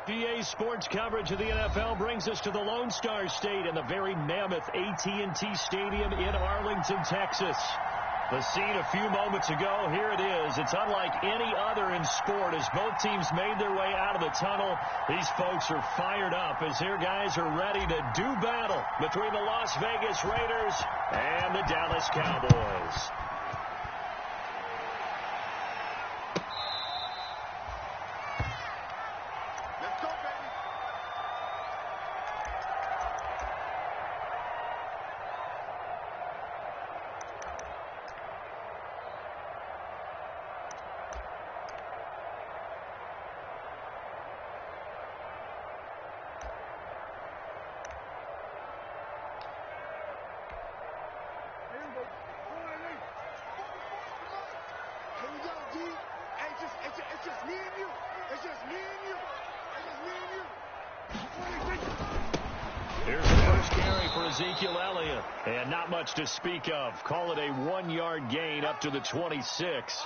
EA Sports coverage of the NFL brings us to the Lone Star State and the very mammoth AT&T Stadium in Arlington, Texas. The scene a few moments ago, here it is. It's unlike any other in sport as both teams made their way out of the tunnel. These folks are fired up as their guys are ready to do battle between the Las Vegas Raiders and the Dallas Cowboys. Here's the first carry for Ezekiel Elliott. And not much to speak of. Call it a 1-yard gain up to the 26.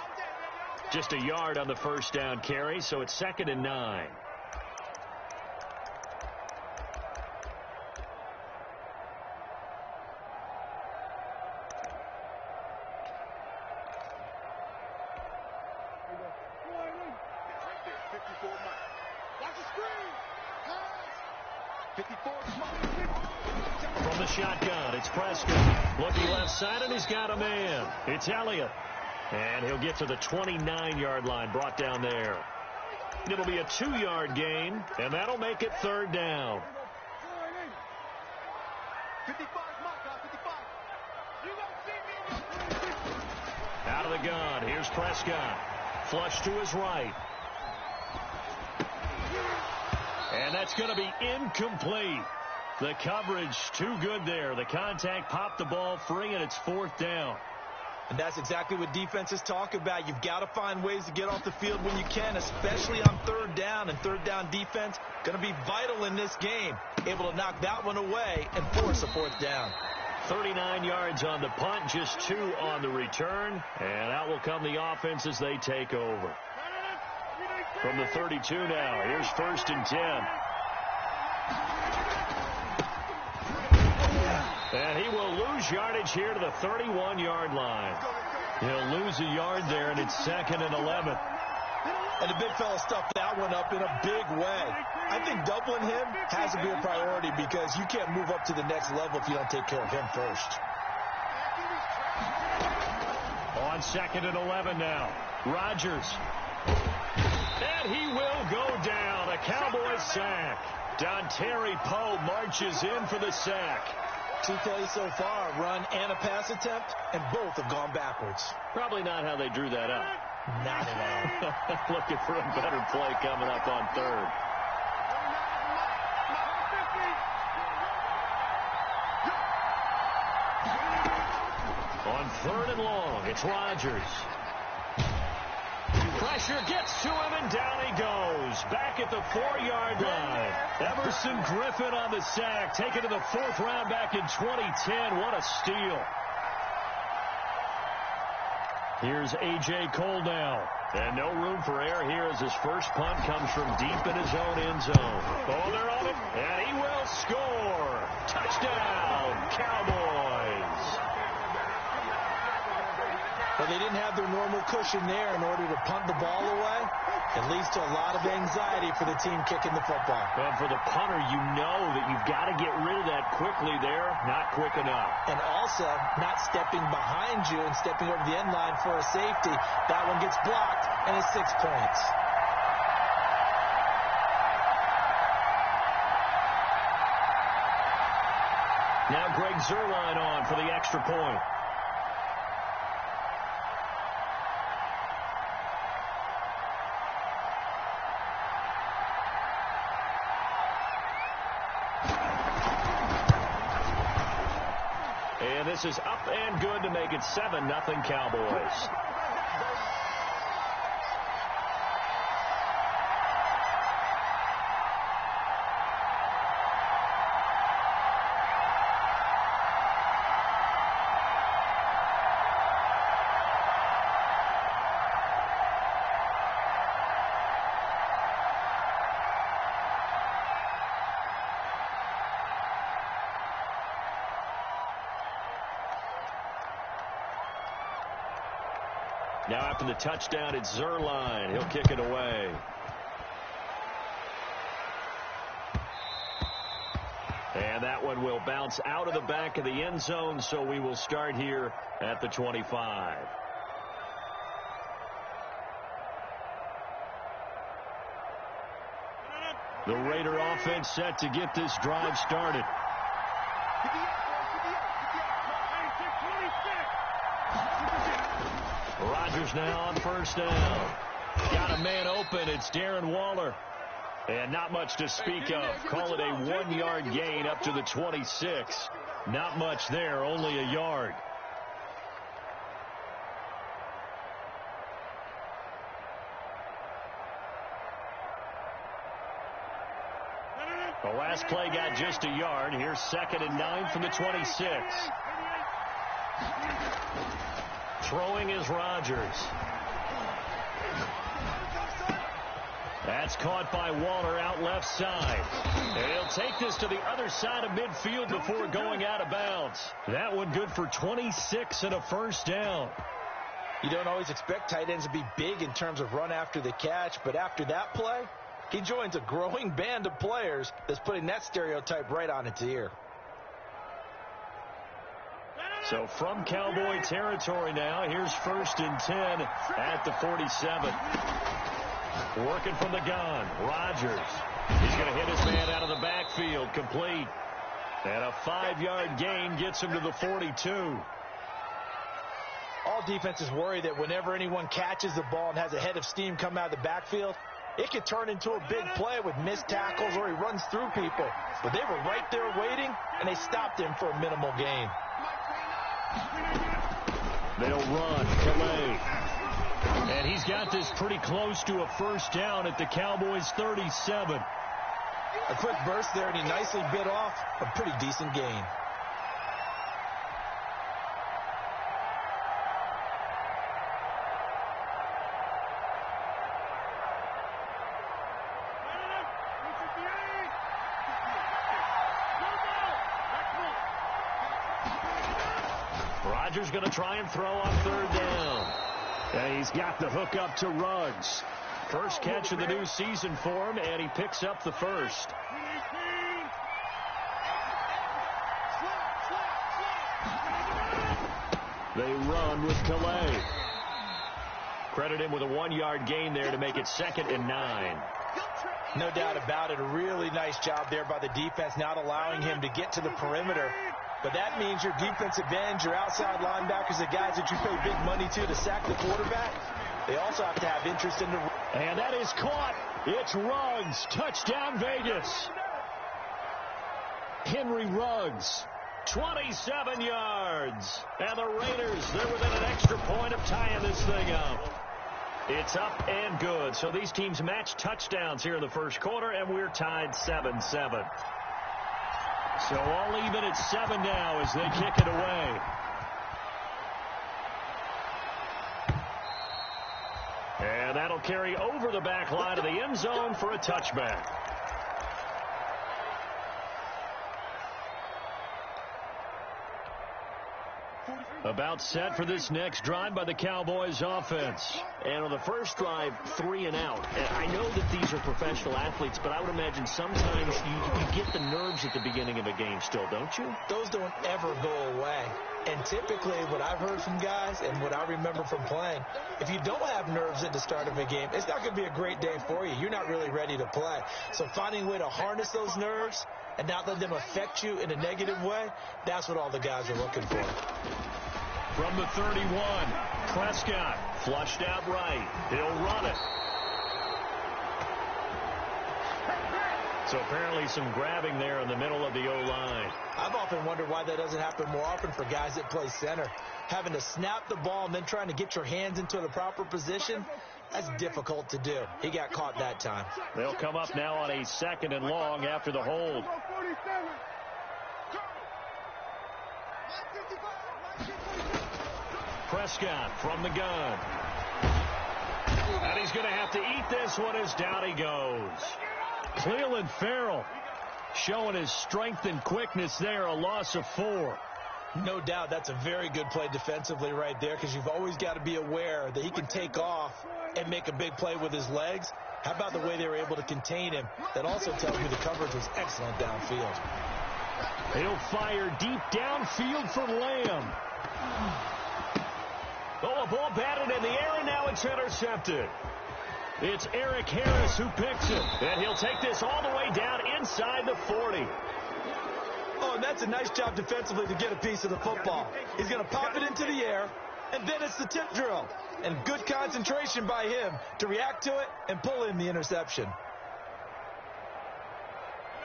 Just a yard on the first down carry, so it's 2nd and 9. From the shotgun, it's Prescott. Looking left side, and he's got a man. It's Elliott. And he'll get to the 29-yard line, brought down there. It'll be a 2-yard gain, and that'll make it 3rd down. 55, out of the gun, here's Prescott. Flush to his right. And that's going to be incomplete. The coverage too good there. The contact popped the ball free, and it's 4th down. And that's exactly what defenses talk about. You've got to find ways to get off the field when you can, especially on 3rd down. And 3rd down defense going to be vital in this game. Able to knock that one away and force a 4th down. 39 yards on the punt, just 2 on the return. And out will come the offense as they take over. From the 32 now, here's 1st and 10. And he will lose yardage here to the 31-yard line. He'll lose a yard there, and it's 2nd and 11. And the big fella stuffed that one up in a big way. I think doubling him has to be a priority because you can't move up to the next level if you don't take care of him first. On 2nd and 11 now, Rodgers. And he will go down. A Cowboys sack. Dontari Poe marches in for the sack. 2 plays so far, a run and a pass attempt, and both have gone backwards. Probably not how they drew that up. Not at all. Looking for a better play coming up on 3rd. On 3rd and long, it's Rodgers. Pressure gets to him, and down he goes. Back at the 4-yard line. Everson Griffin on the sack. Taken to the 4th round back in 2010. What a steal. Here's A.J. Cole now. And no room for error here as his first punt comes from deep in his own end zone. Oh, they're on it. And he will score. Touchdown, Cowboys. But they didn't have their normal cushion there in order to punt the ball away. It leads to a lot of anxiety for the team kicking the football. And for the punter, you know that you've got to get rid of that quickly there. Not quick enough. And also not stepping behind you and stepping over the end line for a safety. That one gets blocked, and it's 6 points. Now Greg Zuerlein on for the extra point. And this is up and good to make it 7-0 Cowboys. Now after the touchdown, it's Zuerlein. He'll kick it away. And that one will bounce out of the back of the end zone, so we will start here at the 25. The Raider offense set to get this drive started. Rodgers now on first down. Got a man open. It's Darren Waller. And not much to speak of. Call it a 1-yard gain up to the 26. Not much there, only a yard. The last play got just a yard. Here's 2nd and 9 from the 26. Throwing is Rodgers. That's caught by Waller out left side. And he'll take this to the other side of midfield before going out of bounds. That one good for 26 and a first down. You don't always expect tight ends to be big in terms of run after the catch, but after that play, he joins a growing band of players that's putting that stereotype right on its ear. So from Cowboy territory now, here's 1st and 10 at the 47. Working from the gun, Rodgers. He's going to hit his man out of the backfield, complete. And a 5-yard gain gets him to the 42. All defenses worry that whenever anyone catches the ball and has a head of steam come out of the backfield, it could turn into a big play with missed tackles or he runs through people. But they were right there waiting, and they stopped him for a minimal gain. They'll run. Calais. And he's got this pretty close to a first down at the Cowboys' 37. A quick burst there, and he nicely bit off a pretty decent gain. Rodgers going to try and throw on 3rd down. And he's got the hook up to Ruggs. First catch of the new season for him, and he picks up the first. They run with Calais. Credit him with a 1-yard gain there to make it 2nd and 9. No doubt about it. A really nice job there by the defense, not allowing him to get to the perimeter. But that means your defensive ends, your outside linebackers, the guys that you pay big money to sack the quarterback, they also have to have interest in the... And that is caught. It's Ruggs. Touchdown, Vegas. Henry Ruggs, 27 yards. And the Raiders, they're within an extra point of tying this thing up. It's up and good. So these teams match touchdowns here in the first quarter, and we're tied 7-7. So all even at 7 now as they kick it away. And that'll carry over the back line of the end zone for a touchback. About set for this next drive by the Cowboys offense. And on the first drive, 3 and out. And I know that these are professional athletes, but I would imagine sometimes you get the nerves at the beginning of a game still, don't you? Those don't ever go away. And typically what I've heard from guys and what I remember from playing, if you don't have nerves at the start of a game, it's not going to be a great day for you. You're not really ready to play. So finding a way to harness those nerves and not let them affect you in a negative way, that's what all the guys are looking for. From the 31, Prescott flushed out right. He'll run it. So apparently some grabbing there in the middle of the O-line. I've often wondered why that doesn't happen more often for guys that play center. Having to snap the ball and then trying to get your hands into the proper position, that's difficult to do. He got caught that time. They'll come up now on a 2nd and long after the hold. Prescott from the gun. And he's going to have to eat this one as down he goes. Clelin Ferrell showing his strength and quickness there, a loss of 4. No doubt that's a very good play defensively right there, because you've always got to be aware that he can take off and make a big play with his legs. How about the way they were able to contain him? That also tells me the coverage was excellent downfield. He'll fire deep downfield for Lamb. Oh, a ball batted in the air, and now it's intercepted. It's Eric Harris who picks it, and he'll take this all the way down inside the 40. Oh, and that's a nice job defensively to get a piece of the football. He's going to pop it into the air, and then it's the tip drill. And good concentration by him to react to it and pull in the interception.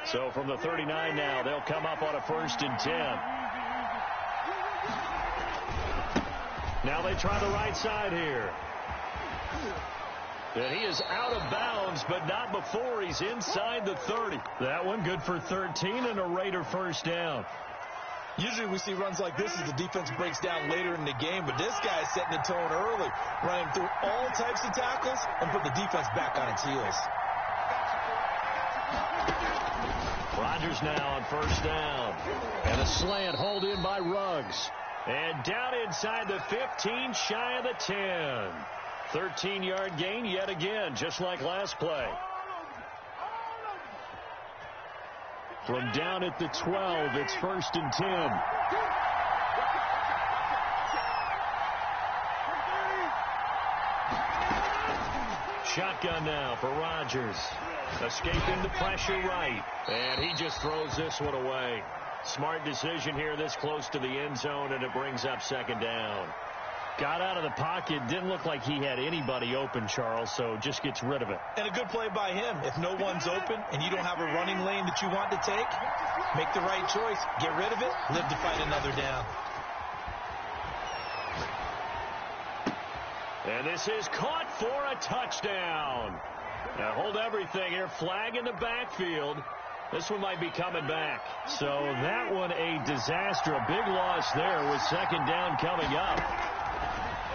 So from the 39 now, they'll come up on a 1st and 10. Now they try the right side here. And he is out of bounds, but not before he's inside the 30. That one good for 13 and a Raider first down. Usually we see runs like this as the defense breaks down later in the game, but this guy is setting the tone early, running through all types of tackles and put the defense back on its heels. Rodgers now on 1st down. And a slant hauled in by Ruggs. And down inside the 15, shy of the 10. 13-yard gain yet again, just like last play. From down at the 12, it's 1st and 10. Shotgun now for Rodgers. Escaping the pressure right. And he just throws this one away. Smart decision here this close to the end zone, and it brings up 2nd down. Got out of the pocket. Didn't look like he had anybody open, Charles, so just gets rid of it. And a good play by him. If no one's open and you don't have a running lane that you want to take, make the right choice. Get rid of it. Live to fight another down. And this is caught for a touchdown. Now hold everything here. Flag in the backfield. This one might be coming back. So that one a disaster. A big loss there with 2nd down coming up.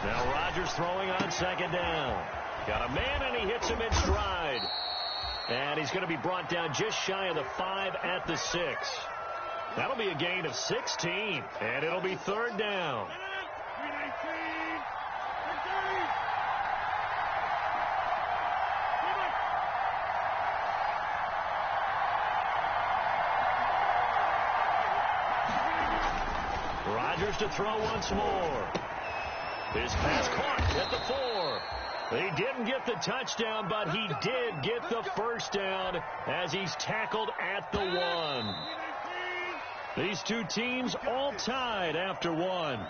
Now Rodgers throwing on 2nd down. Got a man, and he hits him in stride. And he's going to be brought down just shy of the 5 at the 6. That'll be a gain of 16. And it'll be 3rd down. Rodgers to throw once more. His pass caught at the 4. He didn't get the touchdown, but he did get the 1st down as he's tackled at the 1. These two teams all tied after 1.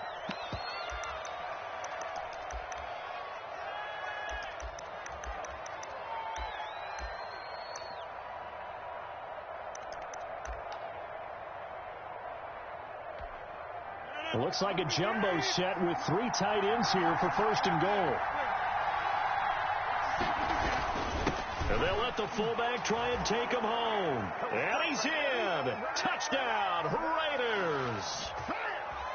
It looks like a jumbo set with 3 tight ends here for 1st and goal. And they'll let the fullback try and take him home. And he's in. Touchdown, Raiders.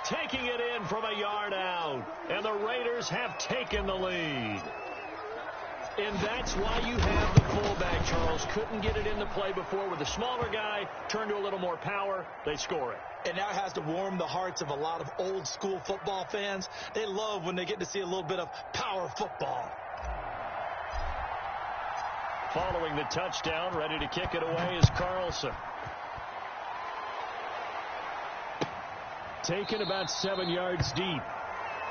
Taking it in from a yard out. And the Raiders have taken the lead. And that's why you have the fullback, Charles. Couldn't get it into play before with the smaller guy. Turned to a little more power. They score it. And that has to warm the hearts of a lot of old-school football fans. They love when they get to see a little bit of power football. Following the touchdown, ready to kick it away is Carlson. Taken about 7 yards deep.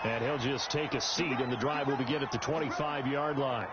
And he'll just take a seat, and the drive will begin at the 25-yard line.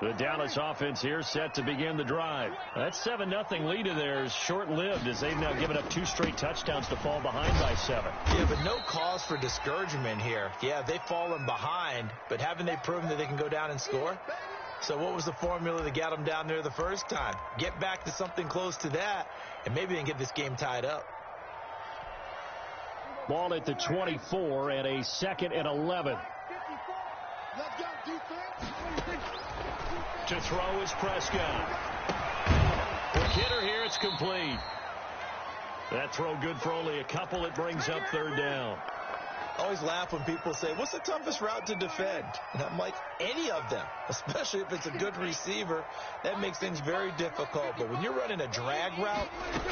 The Dallas offense here set to begin the drive. That 7-0 lead of theirs short-lived as they've now given up 2 straight touchdowns to fall behind by 7. Yeah, but no cause for discouragement here. Yeah, they've fallen behind, but haven't they proven that they can go down and score? So what was the formula that got them down there the first time? Get back to something close to that, and maybe they can get this game tied up. Ball at the 24 and a 2nd and 11. To throw is Prescott. Quick hitter here, it's complete. That throw good for only a couple. It brings up third down. I always laugh when people say, what's the toughest route to defend? And I'm like, any of them, especially if it's a good receiver. That makes things very difficult. But when you're running a drag route,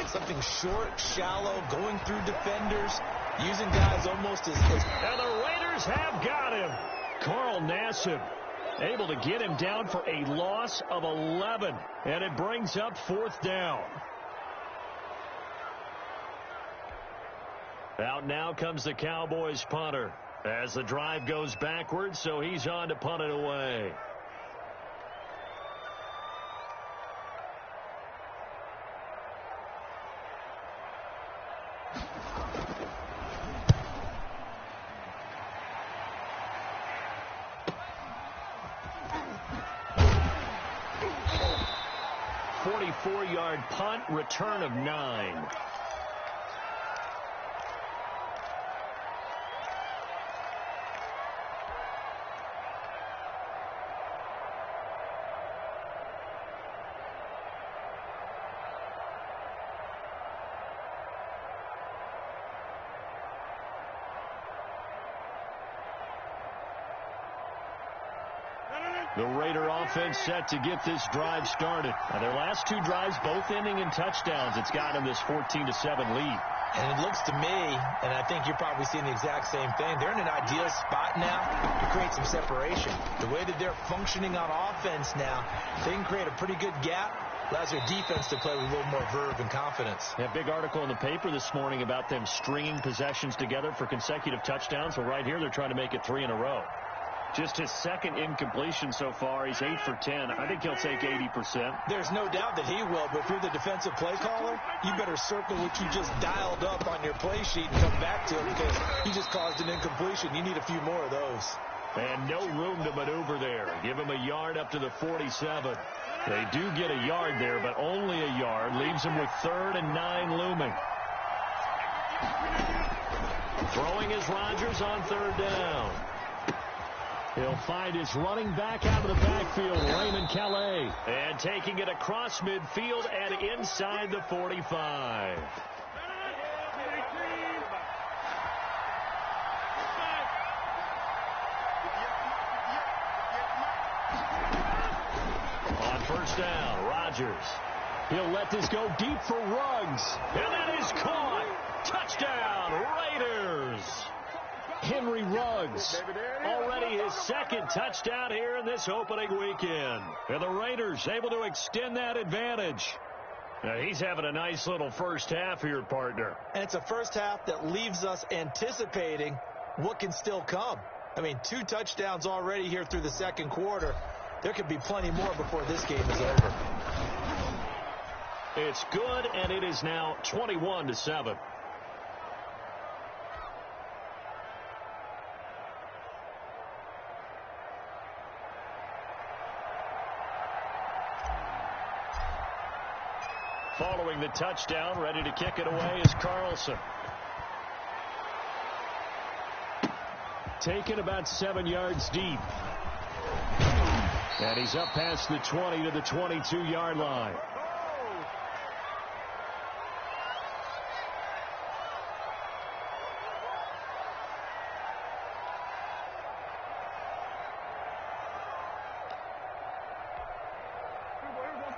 something short, shallow, going through defenders, using guys almost as... And the Raiders have got him. Carl Nassib able to get him down for a loss of 11. And it brings up fourth down. Out now comes the Cowboys punter as the drive goes backwards, so he's on to punt it away. A 44-yard punt, return of 9. The Raider offense set to get this drive started. Now, their last two drives both ending in touchdowns. It's got them this 14-7 lead. And it looks to me, and I think you're probably seeing the exact same thing, they're in an ideal spot now to create some separation. The way that they're functioning on offense now, they can create a pretty good gap. Allows their defense to play with a little more verve and confidence. That big article in the paper this morning about them stringing possessions together for consecutive touchdowns. Well, right here, they're trying to make it 3 in a row. Just his second incompletion so far. He's 8 for 10. I think he'll take 80%. There's no doubt that he will, but if you're the defensive play caller, you better circle what you just dialed up on your play sheet and come back to it because he just caused an incompletion. You need a few more of those. And no room to maneuver there. Give him a yard up to the 47. They do get a yard there, but only a yard. Leaves him with 3rd and 9 looming. Throwing is Rodgers on 3rd down. He'll find his running back out of the backfield, Raymond Calais. And taking it across midfield and inside the 45. On first down, Rodgers. He'll let this go deep for Ruggs. And that is caught. Touchdown, Raiders. Henry Ruggs, already his second touchdown here in this opening weekend. And the Raiders able to extend that advantage. Now, he's having a nice little first half here, partner. And it's a first half that leaves us anticipating what can still come. I mean, 2 touchdowns already here through the second quarter. There could be plenty more before this game is over. It's good, and it is now 21-7. Following the touchdown, ready to kick it away is Carlson. Taken about 7 yards deep. And he's up past the 20 to the 22-yard line.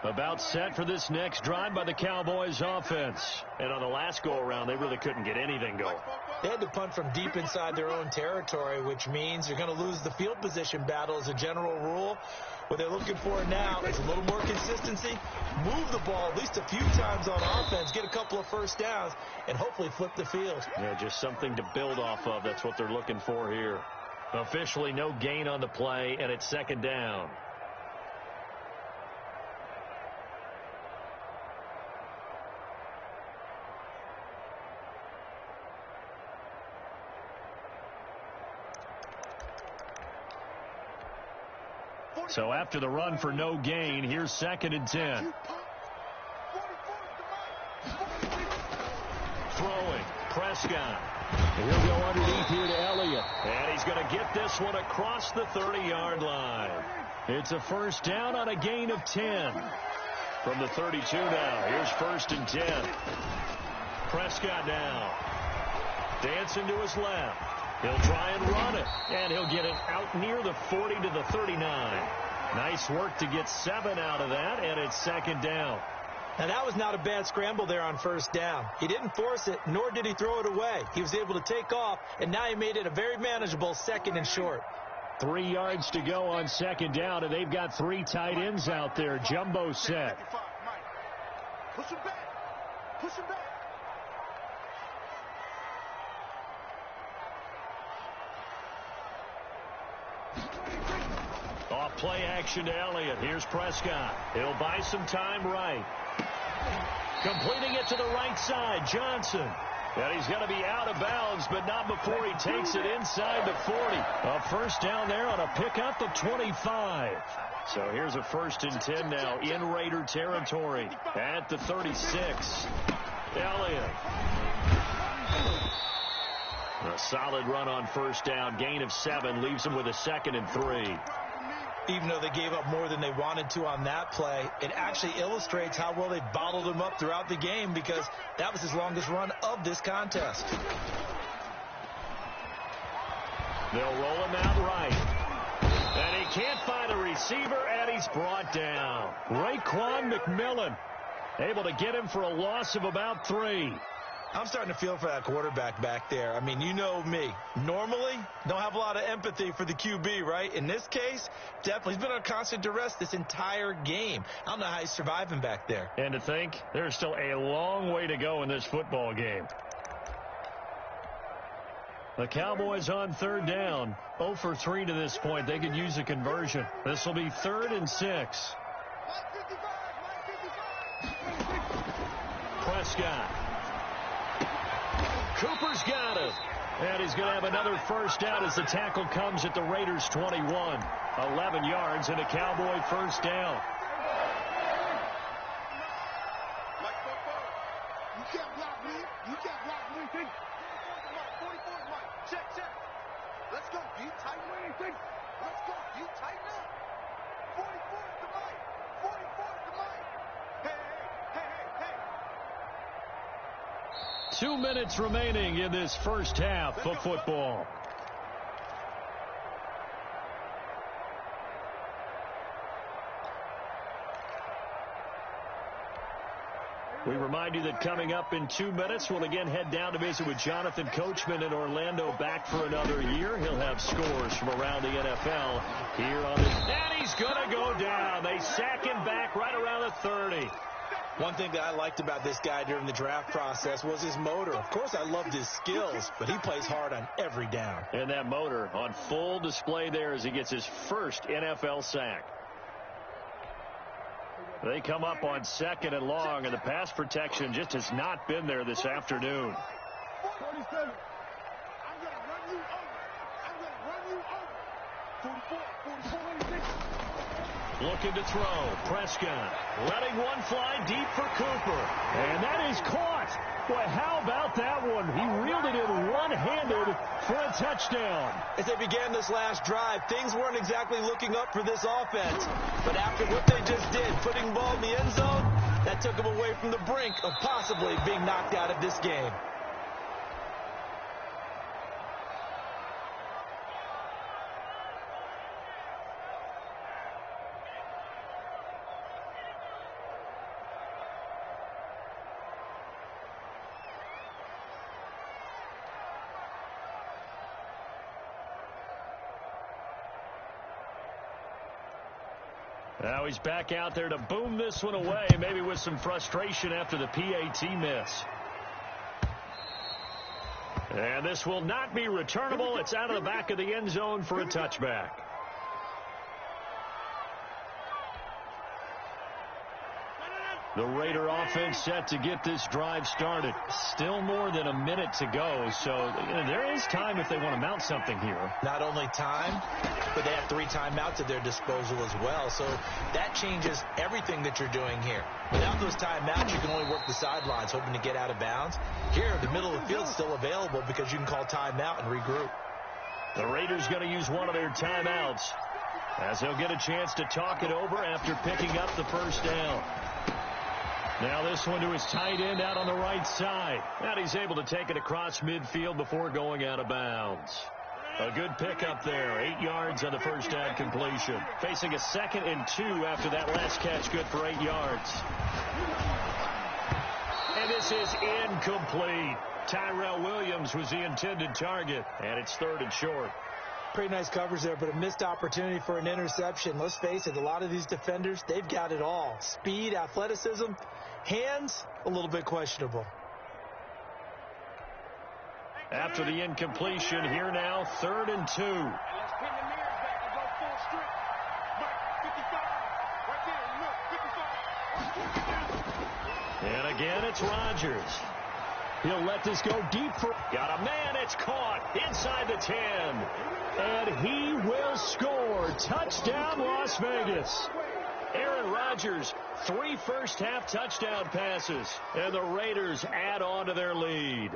About set for this next drive by the Cowboys offense. And on the last go-around, they really couldn't get anything going. They had to punt from deep inside their own territory, which means you're going to lose the field position battle as a general rule. What they're looking for now is a little more consistency, move the ball at least a few times on offense, get a couple of first downs, and hopefully flip the field. Yeah, just something to build off of. That's what they're looking for here. Officially no gain on the play, and it's 2nd down. So after the run for no gain, here's 2nd and 10. Throwing, Prescott. He'll go underneath here to Elliott. And he's going to get this one across the 30-yard line. It's a first down on a gain of 10. From the 32 now, here's 1st and 10. Prescott now. Dancing to his left. He'll try and run it. And he'll get it out near the 40 to the 39. Nice work to get 7 out of that, and it's second down. Now, that was not a bad scramble there on first down. He didn't force it, nor did he throw it away. He was able to take off, and now he made it a very manageable 2nd and short. 3 yards to go on second down, and they've got 3 tight ends out there. Jumbo set. Push him back. Push him back. Off play action to Elliott. Here's Prescott. He'll buy some time right. Completing it to the right side. Johnson. And he's going to be out of bounds, but not before he takes it inside the 40. A first down there on a pickup of 25. So here's a 1st and 10 now in Raider territory at the 36. Elliott. A solid run on first down. Gain of 7 leaves him with a 2nd and 3. Even though they gave up more than they wanted to on that play, it actually illustrates how well they bottled him up throughout the game, because that was his longest run of this contest. They'll roll him out right. And he can't find a receiver, and he's brought down. Raekwon McMillan able to get him for a loss of about 3. I'm starting to feel for that quarterback back there. I mean, you know me. Normally, don't have a lot of empathy for the QB, right? In this case, definitely. He's been on constant duress this entire game. I don't know how he's surviving back there. And to think, there's still a long way to go in this football game. The Cowboys on 3rd down. 0 for 3 to this point. They could use a conversion. This will be 3rd and 6. Prescott. Cooper's got it. And he's going to have another first down as the tackle comes at the Raiders' 21. 11 yards and a Cowboy first down. You can't block me. You can't block me. 44 is Mike. Check. Let's go. You tighten anything. Let's go. You tighten up. 44 is the Mike. 44 is the Mike. Hey. 2 minutes remaining in this first half of football. We remind you that coming up in 2 minutes, we'll again head down to visit with Jonathan Coachman in Orlando, back for another year. He'll have scores from around the NFL here on this. And he's going to go down. They sack him back right around the 30. One thing that I liked about this guy during the draft process was his motor. Of course, I loved his skills, but he plays hard on every down. And that motor on full display there as he gets his first NFL sack. They come up on 2nd and long, and the pass protection just has not been there this afternoon. 47. I'm going to run you over. 44, 46. Looking to throw. Prescott letting one fly deep for Cooper. And that is caught. Boy, how about that one? He reeled it in one-handed for a touchdown. As they began this last drive, things weren't exactly looking up for this offense. But after what they just did, putting the ball in the end zone, that took them away from the brink of possibly being knocked out of this game. Now he's back out there to boom this one away, maybe with some frustration after the PAT miss. And this will not be returnable. It's out of the back of the end zone for a touchback. The Raider offense set to get this drive started. Still more than a minute to go, so there is time if they want to mount something here. Not only time, but they have 3 timeouts at their disposal as well, so that changes everything that you're doing here. Without those timeouts, you can only work the sidelines, hoping to get out of bounds. Here, the middle of the field is still available because you can call timeout and regroup. The Raiders going to use one of their timeouts as they'll get a chance to talk it over after picking up the first down. Now this one to his tight end out on the right side. And he's able to take it across midfield before going out of bounds. A good pickup there. 8 yards on the first down completion. Facing a 2nd and 2 after that last catch, good for 8 yards. And this is incomplete. Tyrell Williams was the intended target, and it's 3rd and short. Pretty nice coverage there, but a missed opportunity for an interception. Let's face it, a lot of these defenders, they've got it all. Speed, athleticism, hands, a little bit questionable. After the incompletion, here now, 3rd and 2. Let's pin the mirrors back and go full strip. Right, 55. Right there, look, 55. And again, it's Rodgers. He'll let this go deep for... Got a man, it's caught inside the 10. And he will score. Touchdown, Las Vegas. Aaron Rodgers, 3 first-half touchdown passes. And the Raiders add on to their lead.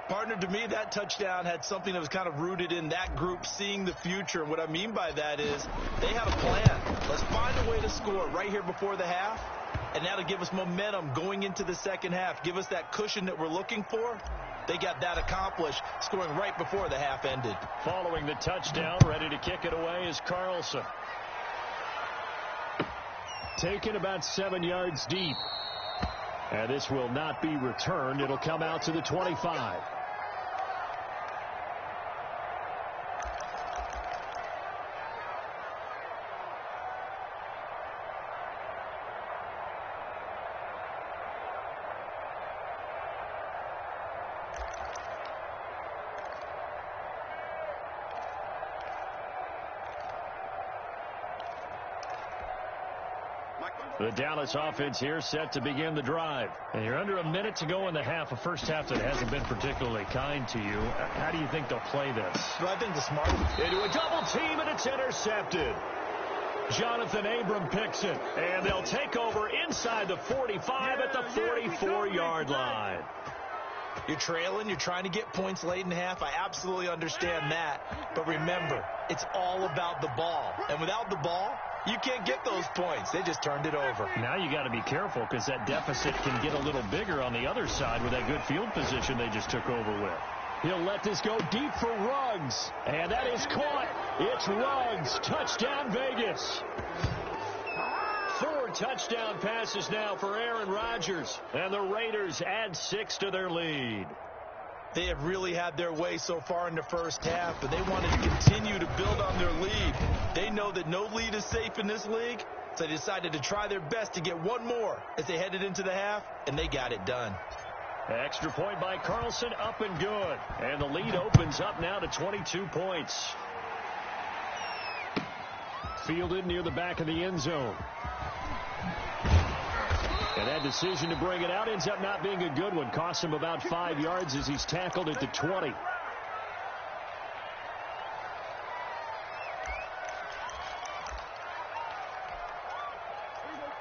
Partner, to me, that touchdown had something that was kind of rooted in that group seeing the future. And what I mean by that is they had a plan. Let's find a way to score right here before the half. And that'll give us momentum going into the second half. Give us that cushion that we're looking for. They got that accomplished, scoring right before the half ended. Following the touchdown, ready to kick it away is Carlson. Taken about 7 yards deep. And this will not be returned. It'll come out to the 25. The Dallas offense here set to begin the drive. And you're under a minute to go in the half, a first half that hasn't been particularly kind to you. How do you think they'll play this? Well, I think the smart... Into a double team, and it's intercepted. Jonathan Abram picks it. And they'll take over inside the 45 at the 44-yard line. You're trailing. You're trying to get points late in the half. I absolutely understand that. But remember, it's all about the ball. And without the ball, you can't get those points. They just turned it over. Now you got to be careful because that deficit can get a little bigger on the other side with that good field position they just took over with. He'll let this go deep for Ruggs. And that is caught. It's Ruggs. Touchdown, Vegas. 4 touchdown passes now for Aaron Rodgers. And the Raiders add 6 to their lead. They have really had their way so far in the first half, but they wanted to continue to build on their lead. They know that no lead is safe in this league, so they decided to try their best to get one more as they headed into the half, and they got it done. Extra point by Carlson, up and good. And the lead opens up now to 22 points. Fielded near the back of the end zone. And that decision to bring it out ends up not being a good one. Costs him about 5 yards as he's tackled at the 20.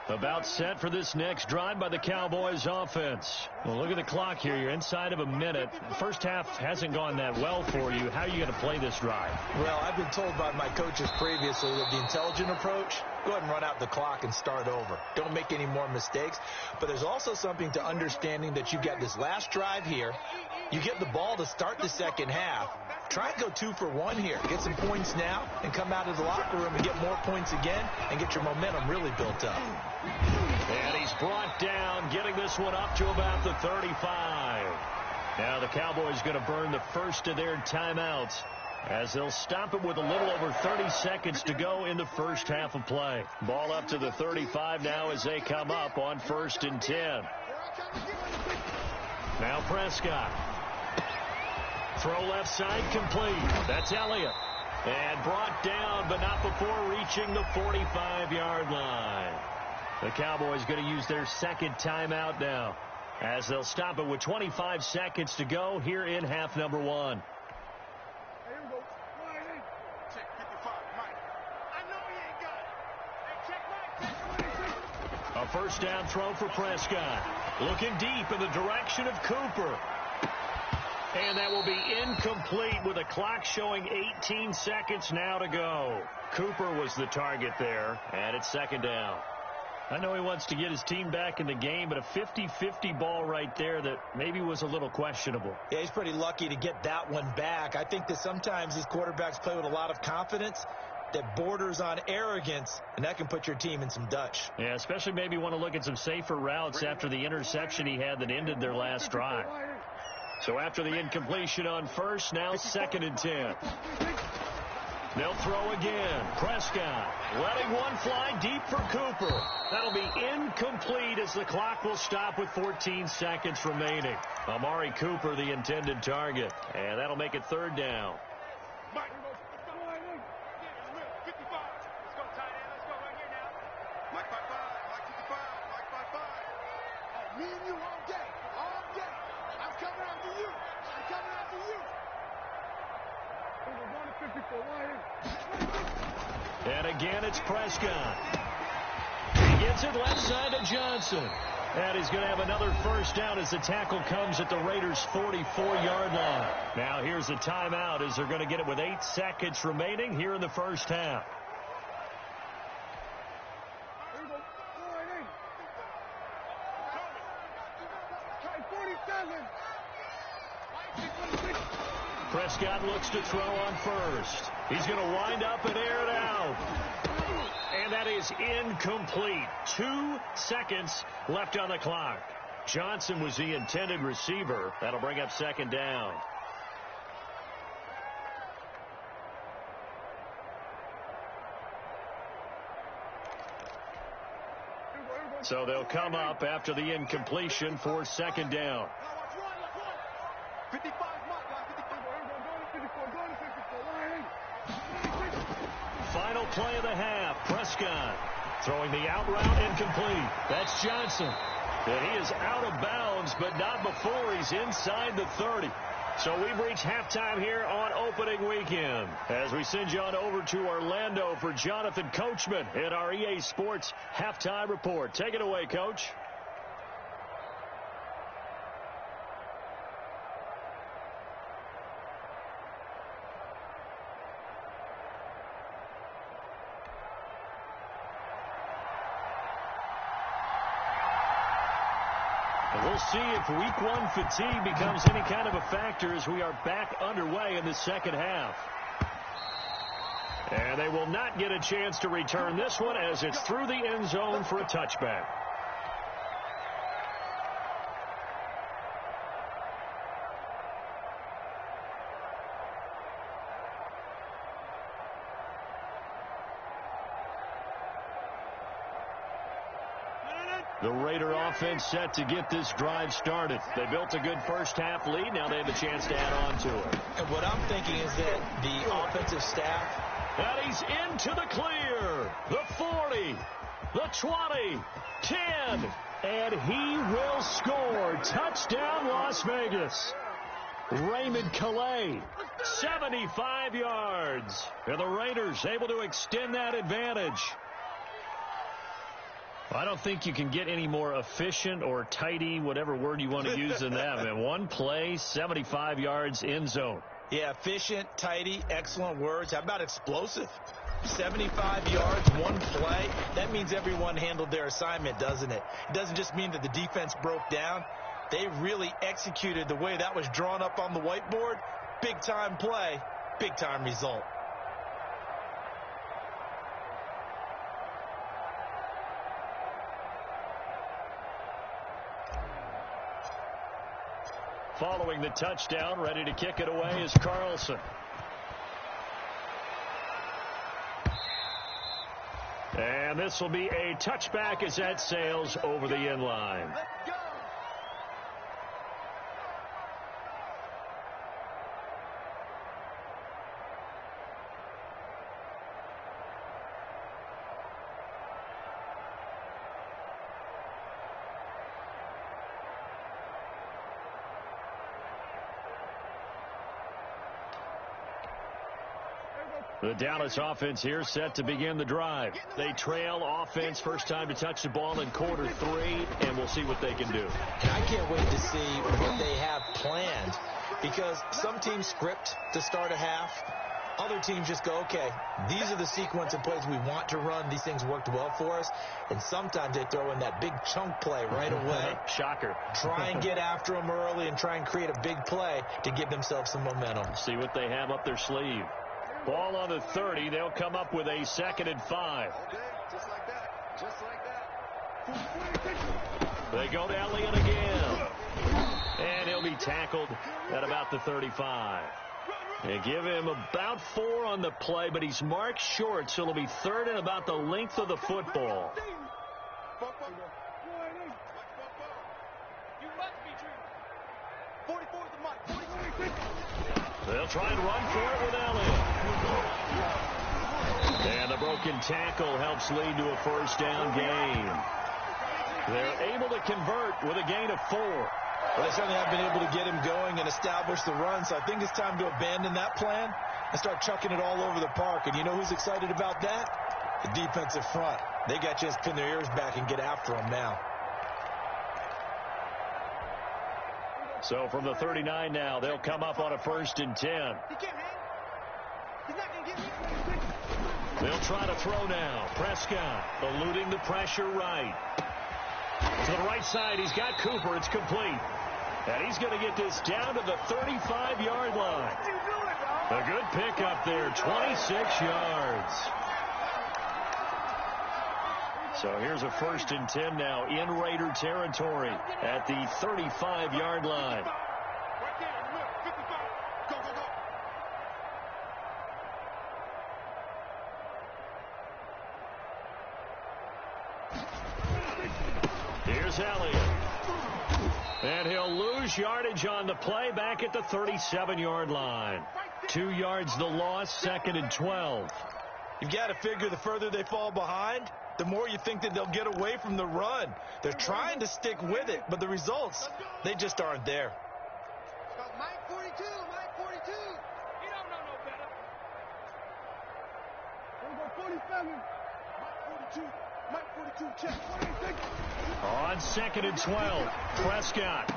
About set for this next drive by the Cowboys offense. Well, look at the clock here. You're inside of a minute. The first half hasn't gone that well for you. How are you going to play this drive? Well, I've been told by my coaches previously that the intelligent approach, go ahead and run out the clock and start over. Don't make any more mistakes. But there's also something to understanding that you've got this last drive here. You get the ball to start the second half. Try and go 2 for 1 here. Get some points now and come out of the locker room and get more points again and get your momentum really built up. And he's brought down, getting this one up to about the 35. Now the Cowboys going to burn the first of their timeouts as they'll stop it with a little over 30 seconds to go in the first half of play. Ball up to the 35 now as they come up on 1st and 10. Now Prescott. Throw left side complete. That's Elliott. And brought down, but not before reaching the 45-yard line. The Cowboys going to use their second timeout now as they'll stop it with 25 seconds to go here in half number 1. Here we go. Check 55, Mike. I know he ain't got it. Hey, check Mike. A first down throw for Prescott. Looking deep in the direction of Cooper. And that will be incomplete with a clock showing 18 seconds now to go. Cooper was the target there, and it's second down. I know he wants to get his team back in the game, but a 50-50 ball right there that maybe was a little questionable. Yeah, he's pretty lucky to get that one back. I think that sometimes these quarterbacks play with a lot of confidence that borders on arrogance, and that can put your team in some Dutch. Yeah, especially maybe want to look at some safer routes after the interception he had that ended their last drive. So after the incompletion on first, now 2nd and 10. They'll throw again. Prescott letting one fly deep for Cooper. That'll be incomplete as the clock will stop with 14 seconds remaining. Amari Cooper, the intended target. And that'll make it 3rd down. Mike, let's go, tight end. Let's go right here now. Mike 5-5. Mike 55. Mike 5-5. Me and you all day. All day. I'm coming after you. I'm coming after you. And again, it's Prescott. He gets it left side to Johnson. And he's going to have another first down as the tackle comes at the Raiders' 44-yard line. Now here's a timeout as they're going to get it with 8 seconds remaining here in the first half. Prescott looks to throw on first. He's going to wind up and air it out. And that is incomplete. 2 seconds left on the clock. Johnson was the intended receiver. That'll bring up 2nd down. So they'll come up after the incompletion for 2nd down. 55. Final play of the half. Prescott throwing the out route incomplete. That's Johnson. And he is out of bounds, but not before he's inside the 30. So we've reached halftime here on opening weekend as we send you on over to Orlando for Jonathan Coachman in our EA Sports Halftime Report. Take it away, Coach. We'll see if week 1 fatigue becomes any kind of a factor as we are back underway in the second half. And they will not get a chance to return this one as it's through the end zone for a touchback. The Raider offense set to get this drive started. They built a good first half lead. Now they have a chance to add on to it. And what I'm thinking is that the offensive staff... And he's into the clear. The 40, the 20, 10. And he will score. Touchdown, Las Vegas. Raymond Calais, 75 yards. And the Raiders able to extend that advantage. I don't think you can get any more efficient or tidy, whatever word you want to use in that. Man, one play, 75 yards, end zone. Yeah, efficient, tidy, excellent words. How about explosive? 75 yards, one play. That means everyone handled their assignment, doesn't it? It doesn't just mean that the defense broke down. They really executed the way that was drawn up on the whiteboard. Big-time play, big-time result. Following the touchdown, ready to kick it away is Carlson. And this will be a touchback as that sails over the end line. Let's go. The Dallas offense here set to begin the drive. They trail offense first time to touch the ball in quarter 3, and we'll see what they can do. And I can't wait to see what they have planned, because some teams script to start a half. Other teams just go, okay, these are the sequence of plays we want to run. These things worked well for us. And sometimes they throw in that big chunk play right away. Shocker. Try and get after them early and try and create a big play to give themselves some momentum. See what they have up their sleeve. Ball on the 30. They'll come up with a 2nd and 5. Okay, just like that. Just like that. They go to Elliott again. And he'll be tackled at about the 35. They give him about 4 on the play, but he's marked short, so it'll be 3rd and about the length of the football. They'll try and run for it with Elliott. And the broken tackle helps lead to a 1st down gain. They're able to convert with a gain of 4. Well, they certainly have been able to get him going and establish the run, so I think it's time to abandon that plan and start chucking it all over the park. And you know who's excited about that? The defensive front. They got a chance to pin their ears back and get after him now. So from the 39 now, they'll come up on a 1st and 10. They'll try to throw now. Prescott eluding the pressure right. To the right side, he's got Cooper. It's complete. And he's going to get this down to the 35-yard line. A good pickup there, 26 yards. So here's a 1st and 10 now in Raider territory at the 35-yard line. Here's Elliott. And he'll lose yardage on the play back at the 37-yard line. 2 yards the loss, 2nd and 12. You've got to figure the further they fall behind, the more you think that they'll get away from the run. They're trying to stick with it, but the results, they just aren't there. Mike 42, Mike 42. He don't know no better. Here we go, 47. Mike 42. Mike 42, check. 46. On 2nd and 12, Prescott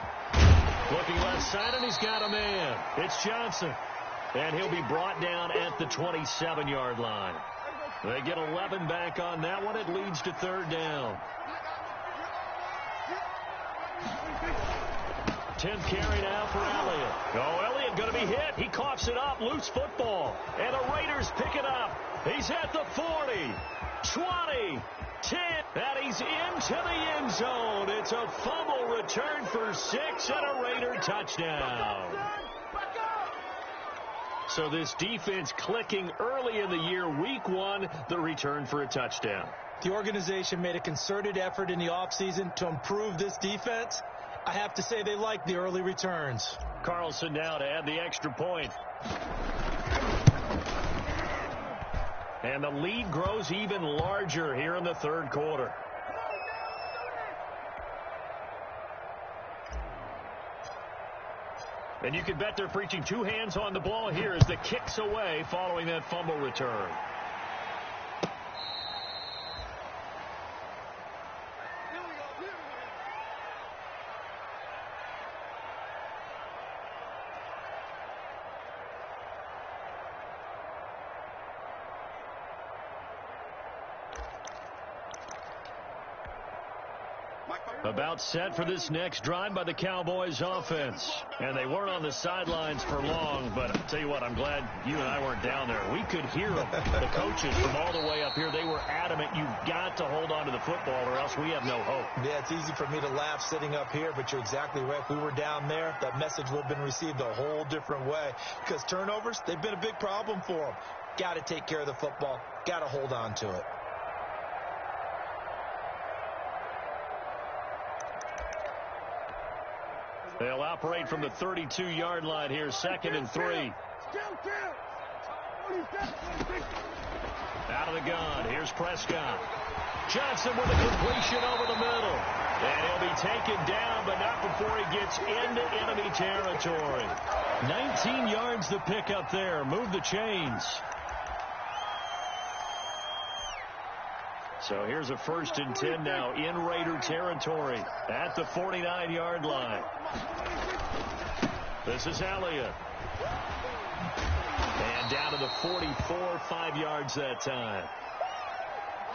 looking left side, and he's got a man. It's Johnson. And he'll be brought down at the 27-yard line. They get 11 back on that one. It leads to 3rd down. 10th carry now for Elliott. Oh, Elliott going to be hit. He coughs it up. Loose football. And the Raiders pick it up. He's at the 40, 20, 10. And he's into the end zone. It's a fumble return for 6 and a Raider touchdown. So this defense clicking early in the year. Week 1, the return for a touchdown. The organization made a concerted effort in the offseason to improve this defense. I have to say they like the early returns. Carlson now to add the extra point. And the lead grows even larger here in the 3rd quarter. And you can bet they're preaching 2 hands on the ball here as the kick's away following that fumble return. About set for this next drive by the Cowboys offense. And they weren't on the sidelines for long, but I'll tell you what, I'm glad you and I weren't down there. We could hear them, the coaches from all the way up here. They were adamant, you've got to hold on to the football or else we have no hope. Yeah, it's easy for me to laugh sitting up here, but you're exactly right. If we were down there, that message would have been received a whole different way. Because turnovers, they've been a big problem for them. Got to take care of the football. Got to hold on to it. They'll operate from the 32-yard line here, 2nd and 3. Out of the gun, here's Prescott. Johnson with a completion over the middle. And he'll be taken down, but not before he gets into enemy territory. 19 yards to pick up there. Move the chains. So here's a 1st and 10 now in Raider territory at the 49-yard line. This is Elliott. And down to the 44, 5 yards that time.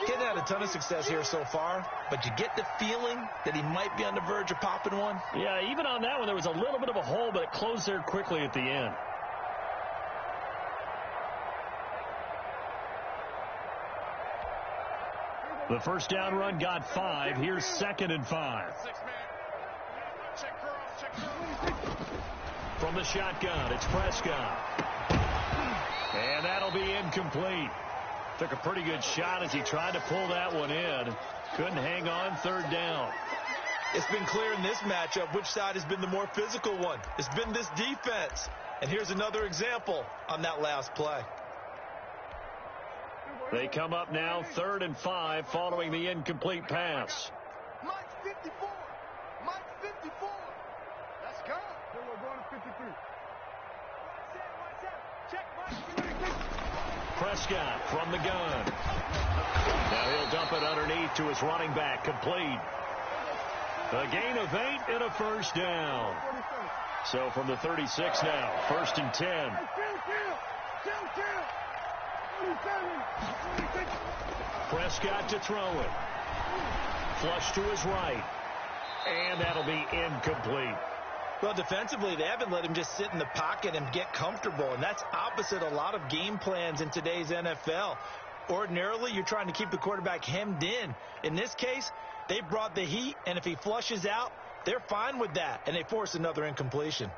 He's had a ton of success here so far, but you get the feeling that he might be on the verge of popping one. Yeah, even on that one, there was a little bit of a hole, but it closed there quickly at the end. The first down run got 5. Here's 2nd and 5. From the shotgun, it's Prescott. And that'll be incomplete. Took a pretty good shot as he tried to pull that one in. Couldn't hang on, 3rd down. It's been clear in this matchup which side has been the more physical one. It's been this defense. And here's another example on that last play. They come up now 3rd and 5 following the incomplete pass. Mike's 54. Mike's 54. Let's go. We're going to 53. Check, Mike. Prescott from the gun. Now he'll dump it underneath to his running back. Complete. A gain of 8 and a first down. So from the 36 now, 1st and 10. Prescott to throw it. Flush to his right. And that'll be incomplete. Well, defensively, they haven't let him just sit in the pocket and get comfortable, and that's opposite a lot of game plans in today's NFL. Ordinarily, you're trying to keep the quarterback hemmed in. In this case, they brought the heat, and if he flushes out, they're fine with that, and they force another incompletion.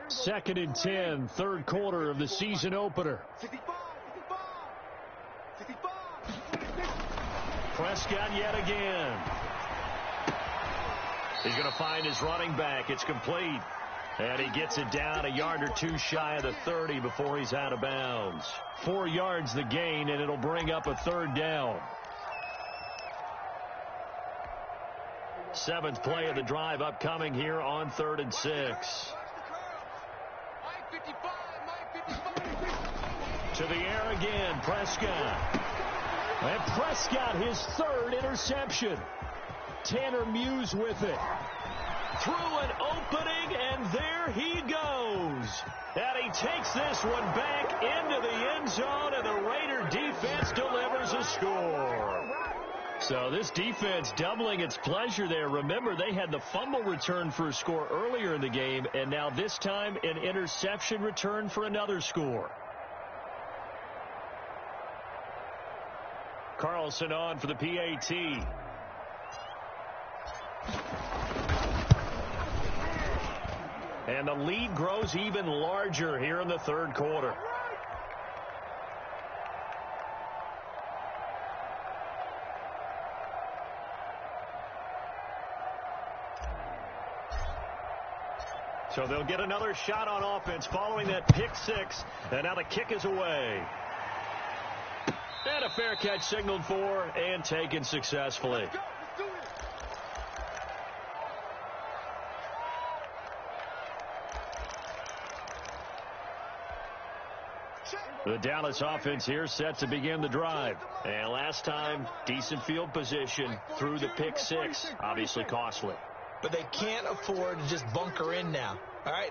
Second and 10, 3rd quarter of the season opener. 55. 55. Prescott yet again. He's going to find his running back. It's complete. And he gets it down a yard or 2 shy of the 30 before he's out of bounds. 4 yards the gain, and it'll bring up a 3rd down. 7th play of the drive upcoming here on 3rd and 6. To the air again, Prescott. And Prescott, his 3rd interception. Tanner Muse with it. Through an opening, and there he goes. And he takes this one back into the end zone, and the Raider defense delivers a score. So this defense doubling its pleasure there. Remember, they had the fumble return for a score earlier in the game, and now this time an interception return for another score. Carlson on for the PAT. And the lead grows even larger here in the 3rd quarter. So they'll get another shot on offense following that pick 6. And now the kick is away. And a fair catch signaled for and taken successfully. The Dallas offense here set to begin the drive. And last time, decent field position through the pick 6. Obviously costly. But they can't afford to just bunker in now. All right,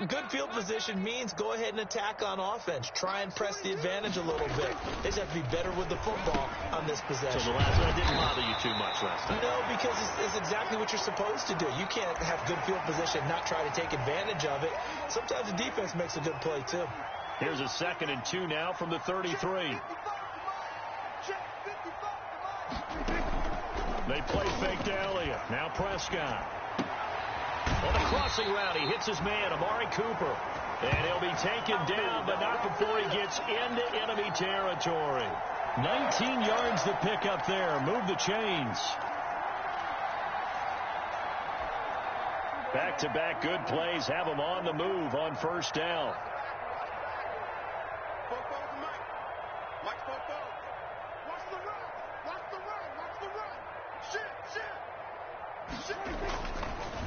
good field position means go ahead and attack on offense. Try and press the advantage a little bit. They just have to be better with the football on this possession. So the last one didn't bother you too much last time. No, because it's exactly what you're supposed to do. You can't have good field position and not try to take advantage of it. Sometimes the defense makes a good play, too. Here's a 2nd and 2 now from the 33. They play fake to Elliott. Now Prescott. On the crossing route, he hits his man, Amari Cooper. And he'll be taken down, but not before he gets into enemy territory. 19 yards to pick up there. Move the chains. Back-to-back good plays have them on the move on 1st down.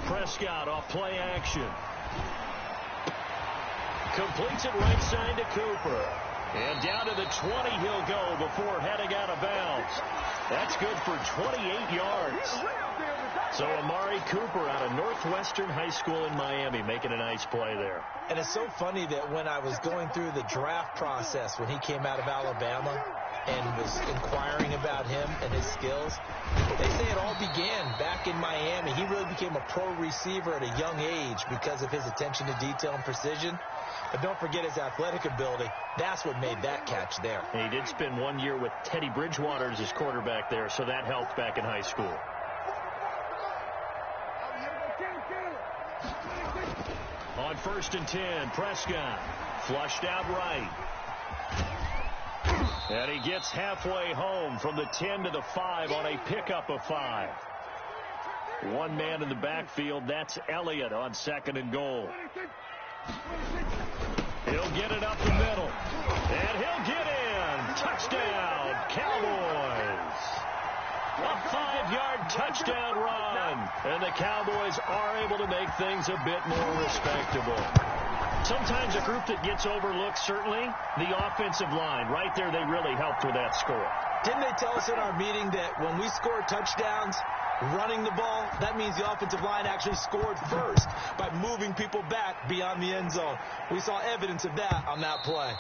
Prescott off play action. Completes it right side to Cooper. And down to the 20 he'll go before heading out of bounds. That's good for 28 yards. So Amari Cooper out of Northwestern High School in Miami making a nice play there. And it's so funny that when I was going through the draft process when he came out of Alabama and was inquiring about him and his skills, they say it all began back in Miami. He really became a pro receiver at a young age because of his attention to detail and precision. But don't forget his athletic ability. That's what made that catch there. He did spend 1 year with Teddy Bridgewater as his quarterback there, so that helped back in high school. On 1st and 10, Prescott flushed out right. And he gets halfway home from the 10 to the 5 on a pickup of 5. One man in the backfield, that's Elliott on 2nd and goal. He'll get it up the middle. And he'll get in. Touchdown, Cowboys. A 5-yard touchdown run. And the Cowboys are able to make things a bit more respectable. Sometimes a group that gets overlooked, certainly, the offensive line. Right there, they really helped with that score. Didn't they tell us in our meeting that when we score touchdowns running the ball, that means the offensive line actually scored first by moving people back beyond the end zone? We saw evidence of that on that play.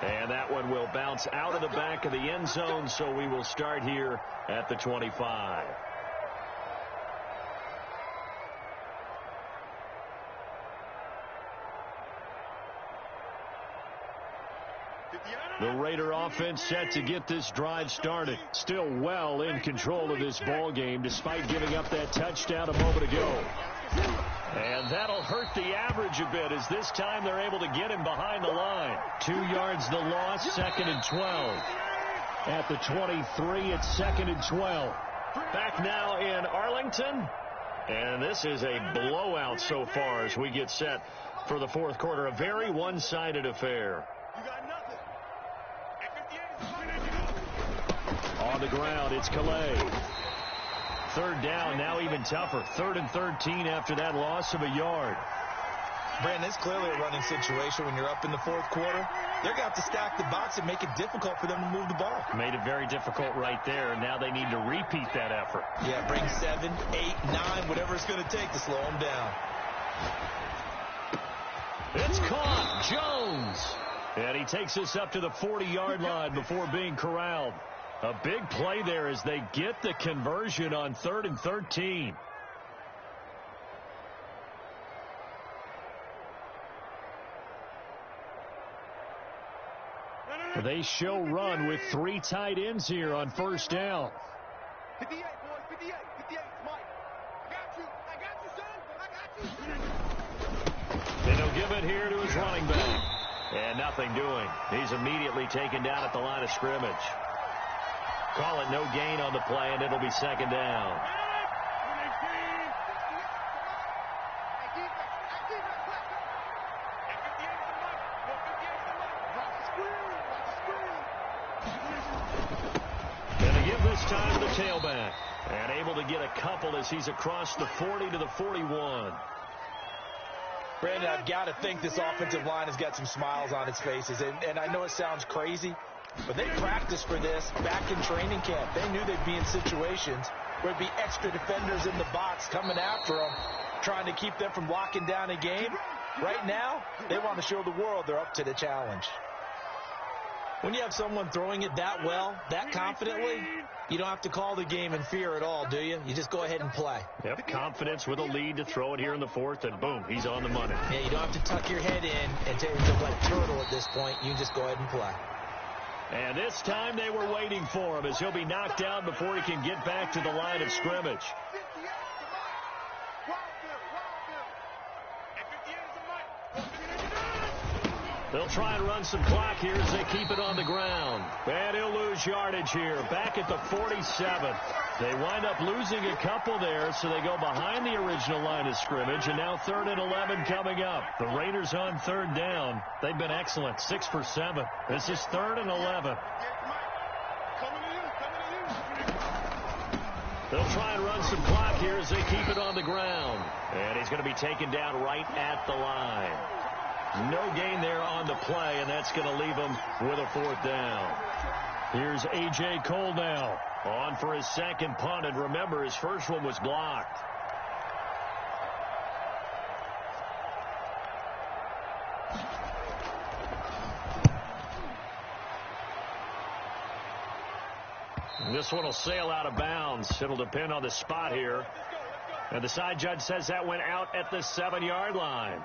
And that one will bounce out of the back of the end zone, so we will start here at the 25. The Raider offense set to get this drive started. Still well in control of this ball game despite giving up that touchdown a moment ago. And that'll hurt the average a bit as this time they're able to get him behind the line. 2 yards the loss, 2nd and 12. At the 23, it's 2nd and 12. Back now in Arlington. And this is a blowout so far as we get set for the 4th quarter. A very one-sided affair. On the ground, it's Calais. 3rd down, now even tougher. 3rd and 13 after that loss of a yard. Brandon, it's clearly a running situation when you're up in the 4th quarter. They're going to have to stack the box and make it difficult for them to move the ball. Made it very difficult right there. Now they need to repeat that effort. Yeah, bring 7, 8, 9, whatever it's going to take to slow them down. It's caught. Jones. And he takes us up to the 40-yard line before being corralled. A big play there as they get the conversion on 3rd and 13. They show run with 3 tight ends here on 1st down. 58, boys, 58, 58, Mike. I got you, son. I got you. And he'll give it here to his running back. And nothing doing. He's immediately taken down at the line of scrimmage. Call it no gain on the play, and it'll be 2nd down. And they give this time to the tailback. And able to get a couple as he's across the 40 to the 41. Brandon, I've got to think this offensive line has got some smiles on its faces. And I know it sounds crazy, but they practiced for this back in training camp. They knew they'd be in situations where there'd be extra defenders in the box coming after them, trying to keep them from locking down a game. Right now, they want to show the world they're up to the challenge. When you have someone throwing it that well, that confidently, you don't have to call the game in fear at all, do you? You just go ahead and play. Yep, confidence with a lead to throw it here in the 4th, and boom, he's on the money. Yeah, you don't have to tuck your head in and take it like a turtle at this point. You just go ahead and play. And this time they were waiting for him as he'll be knocked down before he can get back to the line of scrimmage. They'll try and run some clock here as they keep it on the ground. And he'll lose yardage here, back at the 47. They wind up losing a couple there, so they go behind the original line of scrimmage, and now 3rd and 11 coming up. The Raiders on 3rd down. They've been excellent, 6 for 7. This is 3rd and 11. They'll try and run some clock here as they keep it on the ground. And he's going to be taken down right at the line. No gain there on the play, and that's going to leave him with a 4th down. Here's A.J. Cole now. On for his second punt, and remember, his first one was blocked. This one will sail out of bounds. It'll depend on the spot here. And the side judge says that went out at the 7-yard line.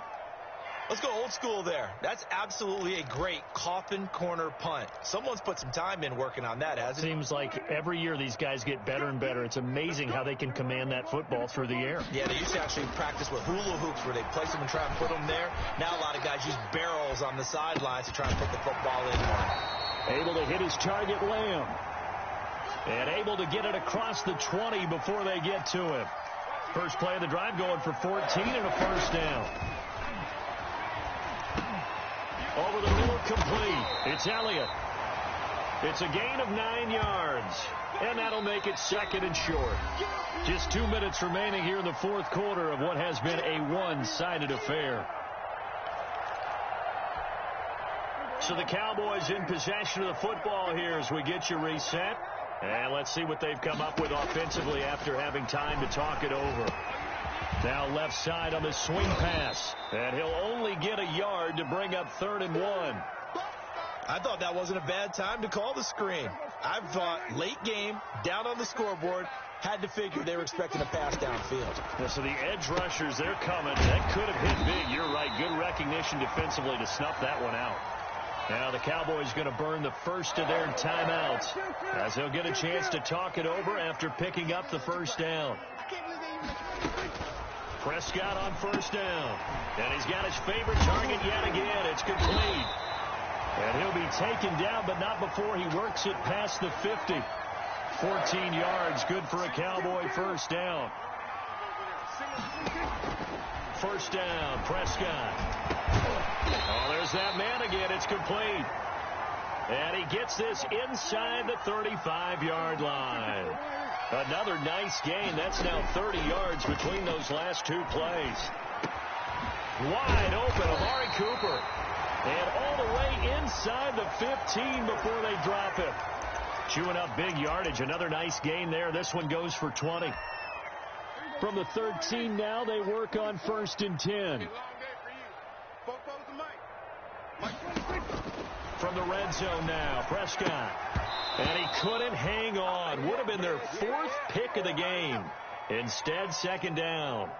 Let's go old school there. That's absolutely a great coffin corner punt. Someone's put some time in working on that, hasn't it? Seems like every year these guys get better and better. It's amazing how they can command that football through the air. Yeah, they used to actually practice with hula hoops where they place them and try and put them there. Now a lot of guys use barrels on the sidelines to try and put the football in. Able to hit his target, Lamb. And able to get it across the 20 before they get to him. First play of the drive going for 14 and a first down. Over the middle, complete. It's Elliott. It's a gain of 9 yards. And that'll make it second and short. Just 2 minutes remaining here in the fourth quarter of what has been a one-sided affair. So the Cowboys in possession of the football here as we get you reset. And let's see what they've come up with offensively after having time to talk it over. Now left side on the swing pass. And he'll only get a yard to bring up 3rd and 1. I thought that wasn't a bad time to call the screen. I thought late game, down on the scoreboard, had to figure they were expecting a pass downfield. Yeah, so the edge rushers, they're coming. That could have hit big. You're right. Good recognition defensively to snuff that one out. Now the Cowboys going to burn the first of their timeouts as they'll get a chance to talk it over after picking up the first down. Prescott on first down. And he's got his favorite target yet again. It's complete. And he'll be taken down, but not before he works it past the 50. 14 yards, good for a Cowboy first down. First down, Prescott. Oh, there's that man again. It's complete. And he gets this inside the 35-yard line. Another nice gain. That's now 30 yards between those last 2 plays. Wide open, Amari Cooper. And all the way inside the 15 before they drop him. Chewing up big yardage. Another nice gain there. This one goes for 20. From the 13 now, they work on 1st and 10. From the red zone now, Prescott. And he couldn't hang on. Would have been their 4th pick of the game. Instead, 2nd down.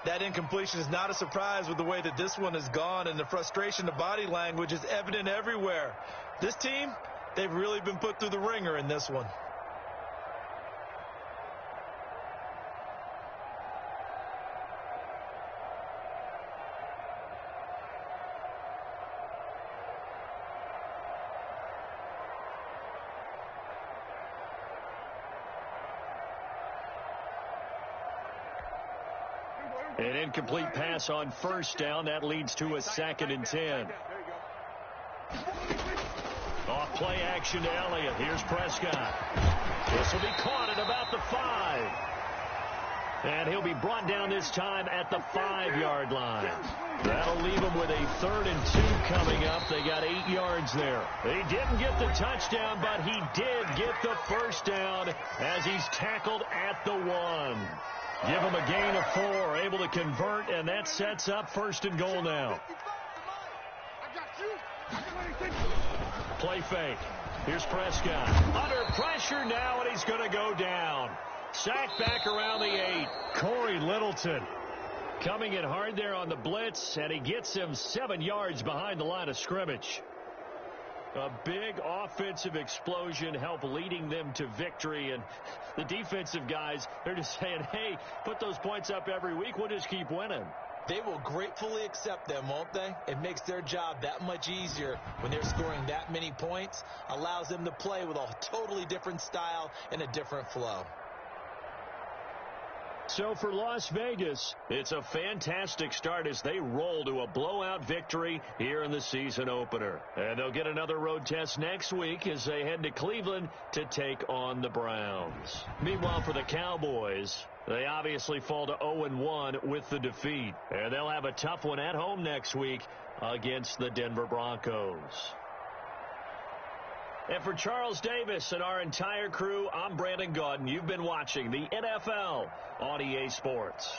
That incompletion is not a surprise with the way that this one has gone, and the frustration, the body language is evident everywhere. This team, they've really been put through the ringer in this one. An incomplete pass on first down. That leads to a 2nd and 10. Off play action to Elliott. Here's Prescott. This will be caught at about the 5. And he'll be brought down this time at the 5-yard line. That'll leave him with a 3rd and 2 coming up. They got 8 yards there. He didn't get the touchdown, but he did get the first down as he's tackled at the 1. Give him a gain of 4, able to convert, and that sets up 1st and goal now. Play fake. Here's Prescott. Under pressure now, and he's going to go down. Sacked back around the 8. Corey Littleton coming in hard there on the blitz, and he gets him 7 yards behind the line of scrimmage. A big offensive explosion helped leading them to victory. And the defensive guys, they're just saying, hey, put those points up every week. We'll just keep winning. They will gratefully accept them, won't they? It makes their job that much easier when they're scoring that many points. Allows them to play with a totally different style and a different flow. So for Las Vegas, it's a fantastic start as they roll to a blowout victory here in the season opener. And they'll get another road test next week as they head to Cleveland to take on the Browns. Meanwhile, for the Cowboys, they obviously fall to 0-1 with the defeat. And they'll have a tough one at home next week against the Denver Broncos. And for Charles Davis and our entire crew, I'm Brandon Gaudin. You've been watching the NFL on EA Sports.